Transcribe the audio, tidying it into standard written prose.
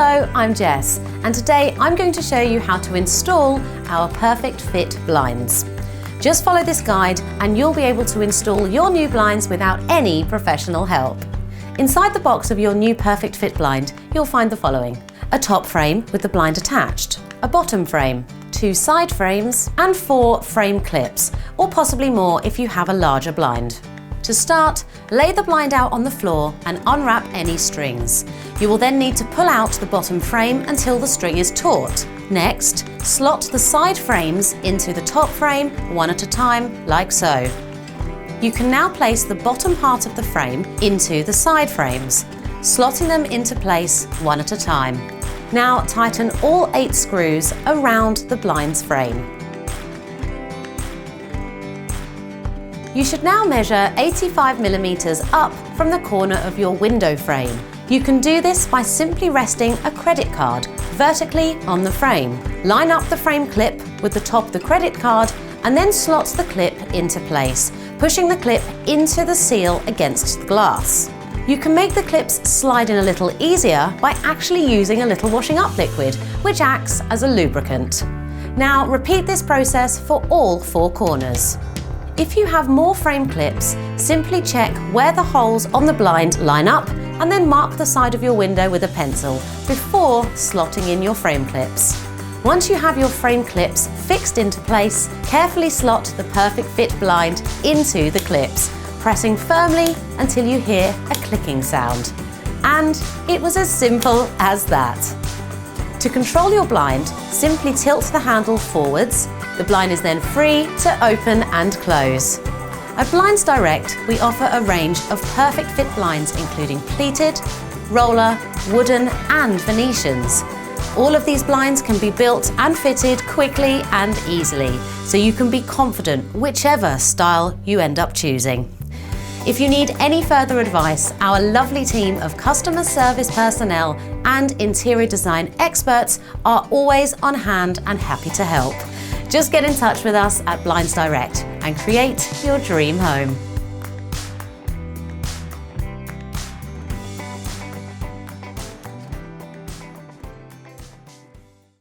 Hello, I'm Jess, and today I'm going to show you how to install our perfect fit blinds. Just follow this guide and you'll be able to install your new blinds without any professional help. Inside the box of your new perfect fit blind, you'll find the following: a top frame with the blind attached, a bottom frame, 2 side frames, and 4 frame clips, or possibly more if you have a larger blind. To start, lay the blind out on the floor and unwrap any strings. You will then need to pull out the bottom frame until the string is taut. Next, slot the side frames into the top frame one at a time, like so. You can now place the bottom part of the frame into the side frames, slotting them into place one at a time. Now tighten all 8 screws around the blind's frame. You should now measure 85mm up from the corner of your window frame. You can do this by simply resting a credit card vertically on the frame. Line up the frame clip with the top of the credit card and then slot the clip into place, pushing the clip into the seal against the glass. You can make the clips slide in a little easier by actually using a little washing up liquid, which acts as a lubricant. Now repeat this process for all 4 corners. If you have more frame clips, simply check where the holes on the blind line up and then mark the side of your window with a pencil before slotting in your frame clips. Once you have your frame clips fixed into place, carefully slot the perfect fit blind into the clips, pressing firmly until you hear a clicking sound. And it was as simple as that. To control your blind, simply tilt the handle forwards. The blind is then free to open and close. At Blinds Direct, we offer a range of perfect fit blinds including pleated, roller, wooden and Venetians. All of these blinds can be built and fitted quickly and easily, so you can be confident whichever style you end up choosing. If you need any further advice, our lovely team of customer service personnel and interior design experts are always on hand and happy to help. Just get in touch with us at Blinds Direct and create your dream home.